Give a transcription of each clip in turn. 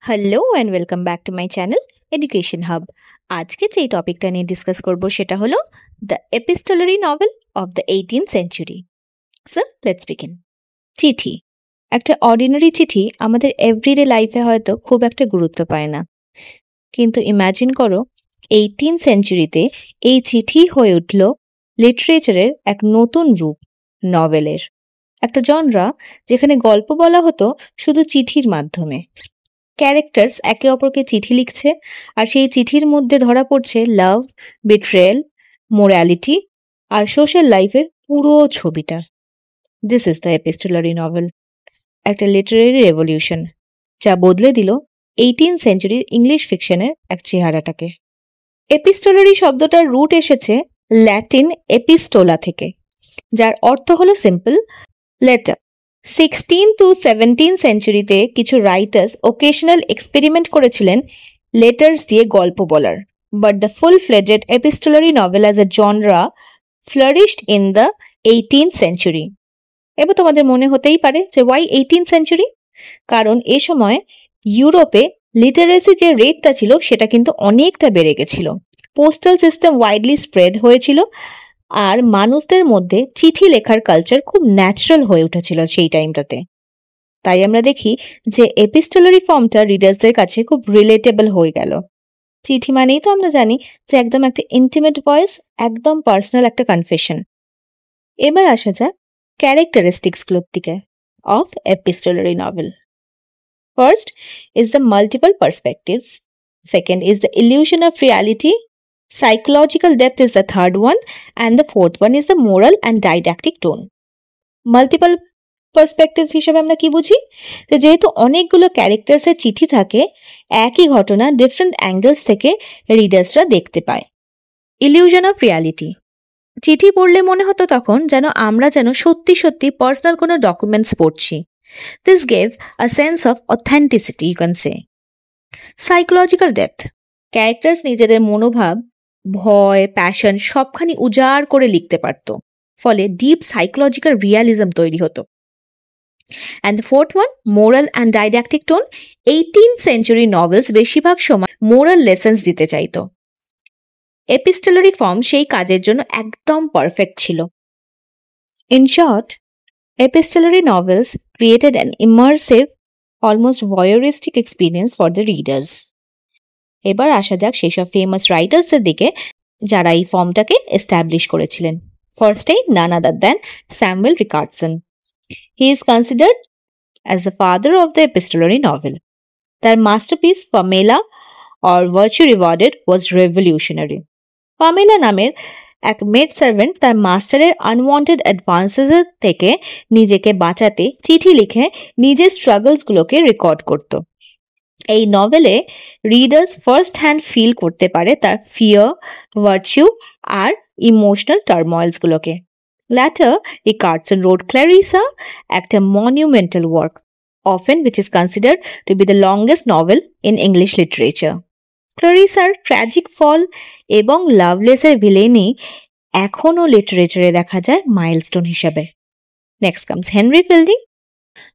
Hello and welcome back to my channel education hub. আজকে যেই টপিকটা নিয়ে ডিসকাস করব সেটা হলো the epistolary novel of the 18th century. So let's begin. চিঠি, একটা অর্ডিনারি চিঠি আমাদের এভরিডে লাইফে হয়তো খুব একটা গুরুত্ব পায় না, কিন্তু ইম্যাজিন করো 18th সেঞ্চুরিতে এই চিঠি হয়ে উঠল লিটারেচারের এক নতুন রূপ, নভেলের একটা জনরা যেখানে গল্প বলা হতো শুধু চিঠির মাধ্যমে। ক্যারেক্টার্স একে অপরকে চিঠি লিখছে আর সেই চিঠির মধ্যে ধরা পড়ছে লাভ, বিট্রেয়াল, মোরালিটি আর সোশ্যাল লাইফের পুরো ছবিটা। This is the epistolary novel, একটা লিটারেরি রেভলিউশন যা বদলে দিল 18th সেঞ্চুরির ইংলিশ ফিকশনের এক চেহারাটাকে। এপিস্টোলারি শব্দটার রুট এসেছে ল্যাটিন এপিস্টোলা থেকে, যার অর্থ হলো সিম্পল, লেটার। 16 to 17 সেঞ্চুরিতে কিছু রাইটার্স ওকেশনাল এক্সপেরিমেন্ট করেছিলেন লেটার্স দিয়ে গল্প বলার, but the full fledged epistolary novel as a genre flourished in the 18th century. এবার তোমাদের মনে হতেই পারে যে ওয়াই 18th সেঞ্চুরি? কারণ এ সময় ইউরোপে লিটারেসি যে রেটটা ছিল সেটা কিন্তু অনেকটা বেড়ে গেছিল, পোস্টাল সিস্টেম ওয়াইডলি স্প্রেড হয়েছিল আর মানুষদের মধ্যে চিঠি লেখার কালচার খুব ন্যাচারাল হয়ে উঠেছিল সেই টাইমটাতে। তাই আমরা দেখি যে এপিস্টোলারি ফর্মটা রিডার্সদের কাছে খুব রিলেটেবল হয়ে গেল। চিঠি মানেই তো আমরা জানি যে একদম একটা ইন্টিমেট ভয়েস, একদম পার্সোনাল একটা কনফেশন। এবার আসা যাক ক্যারেক্টারিস্টিক্সগুলোর দিকে of epistolary novel. First is the multiple perspectives, second is the illusion of reality, psychological depth is the third one, and the fourth one is the moral and didactic tone. Multiple perspectives হিসেবে আমরা কি বুঝি? যেহেতু অনেকগুলো ক্যারেক্টার্সের চিঠি থাকে, একই ঘটনা ডিফারেন্ট অ্যাঙ্গেলস থেকে রিডার্সরা দেখতে পায়। ইলিউশন অফ রিয়ালিটি, চিঠি পড়লে মনে হতো তখন আমরা সত্যি সত্যি পার্সোনাল কোনো ডকুমেন্টস পড়ছি। This gave a sense of authenticity, you can say. Psychological depth, characters নিজেদের মনোভাব, ভয়, প্যাশন সবখানি উজাড় করে লিখতে পারত, ফলে ডিপ সাইকোলজিক্যাল রিয়ালিজম তৈরি হতো। And the fourth one, moral and didactic tone. 18th century novels বেশিরভাগ সময় মোরাল লেসন্স দিতে চাইতো। এপিস্টোলারি ফর্ম সেই কাজের জন্য একদম পারফেক্ট ছিল। In short, epistolary novels created an immersive, almost voyeuristic experience for the readers. এবার আসা যাক সেই সব ফেমাস রাইটার্সের দিকে যারা এই ফর্মটাকে এস্টাবলিশ করেছিলেন। ফার্স্টেই none other than Samuel Richardson. He is considered as the father of the epistolary novel. তার masterpiece Pamela or virtue rewarded was revolutionary. Pamela নামের এক মেড সার্ভেন্ট তার মাস্টারের আনওয়ান্টেড অ্যাডভান্সেস থেকে নিজেকে বাঁচাতে চিঠি লিখে নিজের স্ট্রাগলসগুলোকে রেকর্ড করত। এই নভেলে রিডার্স ফার্স্ট হ্যান্ড ফিল করতে পারে তার ফিয়ার, ভার্চু আর ইমোশনাল টার্ময়েলসগুলোকে। ল্যাটার রিকার্ডসন রোড ক্ল্যারিসা, একটা monumental work, often which is considered to be the longest novel in English literature. ক্ল্যারিসার ট্র্যাজিক ফল এবং লাভলেসের ভিলেনি এখনও লিটারেচারে দেখা যায় মাইলস্টোন হিসাবে। Next comes Henry Fielding.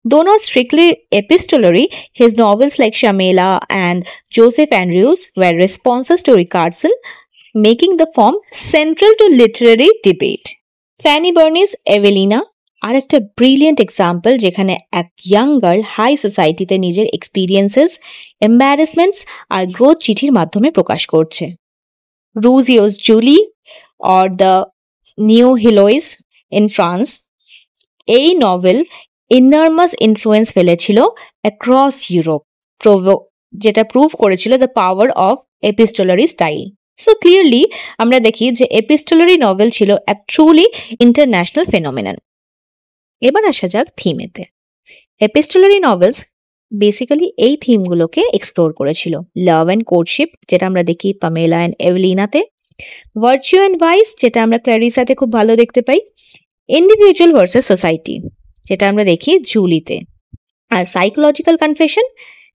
Though not strictly epistolary, his novels like Shamela and Joseph Andrews were responses to Rickardson, making the form central to literary debate. Fanny Burney's Evelina আর একটা brilliant example, যেখানে এক young girl high সোসাইটিতে নিজের experiences, এম্বারেসমেন্টস আর growth চিঠির মাধ্যমে প্রকাশ করছে। Rousseau's Julie or the new Heloise in France, এই নভেল ইনর্মাস ইনফ্লুয়েন্স ফেলেছিল অ্যাক্রস ইউরোপ, যেটা প্রুভ করেছিল the power of epistolary style. So clearly আমরা দেখি যে এপিস্টোলারি নভেল ছিল এক ট্রুলি ইন্টারন্যাশনাল ফেনোমেনন। এবার আসা যাক থিমেতে। এপিস্টোলারি নভেলস বেসিক্যালি এই থিমগুলোকে এক্সপ্লোর করেছিল। লাভ অ্যান্ড কোর্টশিপ, যেটা আমরা দেখি পামেলা অ্যান্ড এভেলিনাতে। ভার্চু অ্যান্ড ভাইস, যেটা আমরা ক্ল্যারিসাতে খুব ভালো দেখতে পাই। ইন্ডিভিজুয়াল ভার্সেস সোসাইটি, যেটা আমরা দেখি জুলিতে। আর সাইকোলজিক্যাল কনফেশন,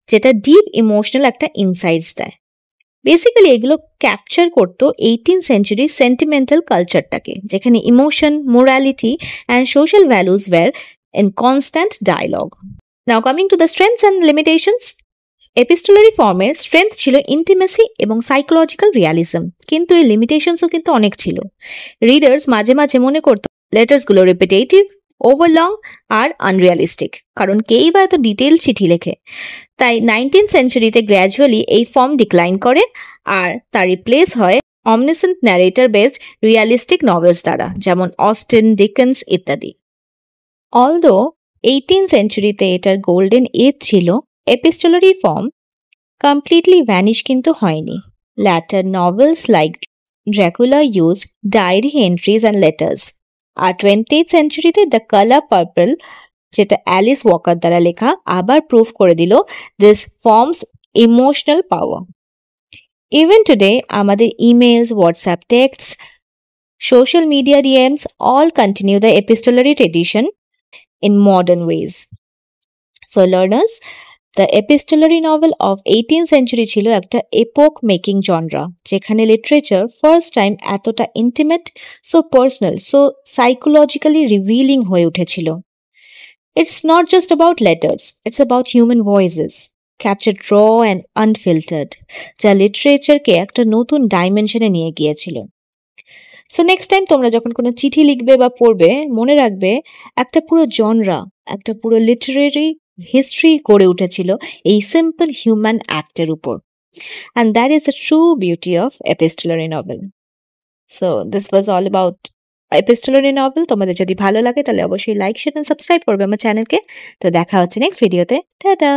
যেটা ডিপ ইমোশনাল একটা ইনসাইটস দেয়। বেসিক্যালি এগুলো ক্যাপচার করতো 18th সেঞ্চুরির সেন্টিমেন্টাল কালচারটাকে, যেখানে emotion, morality and social values were in constant dialogue. Now coming to the strengths and limitations, epistolary ফর্মের স্ট্রেংথ ছিল ইন্টিমেসি এবং সাইকোলজিক্যাল রিয়ালিজম, কিন্তু এর লিমিটেশনসও কিন্তু অনেক ছিল। রিডার্স মাঝে মাঝে মনে করত লেটার্সগুলো রিপিটেটিভ, ওভারলং আর আনরিয়ালিস্টিক, কারণ কেই বা এত ডিটেল চিঠি লেখে। তাই 19th সেঞ্চুরিতে গ্র্যাজুয়ালি এই ফর্ম ডিক্লাইন করে আর তা রিপ্লেস হয় omniscient narrator based realistic novels দ্বারা, যেমন অস্টিন, ডিকেন্স ইত্যাদি। অলদো 18th সেঞ্চুরিতে এটার গোল্ডেন এজ ছিল, এপিস্টোলারি ফর্ম কমপ্লিটলি ভ্যানিশ কিন্তু হয়নি। Later novels like Dracula used diary entries and letters. আর 20th সেঞ্চুরিতে দ্য কালার পার্পল, যেটা অ্যালিস ওয়াকার দ্বারা লেখা, আবার প্রুভ করে দিল this form's emotional power. Even today আমাদের emails, WhatsApp টেক্সটস, social media DMs all continue the epistolary tradition in modern ways. So learners, the epistolary novel of 18th century ছিল একটা epoch making genre, যেখানে literature first time এতটা intimate, so personal, so psychologically revealing হয়ে উঠেছিল। It's not just about letters, it's about human voices, captured raw and unfiltered, যা লিটারেচারকে একটা নতুন ডাইমেনশনে নিয়ে গিয়েছিল। সো নেক্সট টাইম তোমরা যখন কোনো চিঠি লিখবে বা পড়বে, মনে রাখবে একটা পুরো জনরা, একটা পুরো লিটারেরি হিস্ট্রি গড়ে উঠেছিল এই সিম্পল হিউম্যান অ্যাক্টের উপর। And that is the true beauty of epistolary novel. So this was all about epistolary novel. তোমাদের যদি ভালো লাগে তাহলে অবশ্যই লাইক, শেয়ার এন্ড সাবস্ক্রাইব করবে আমার চ্যানেলকে। তো দেখা হচ্ছে নেক্সট ভিডিওতে। টাটা।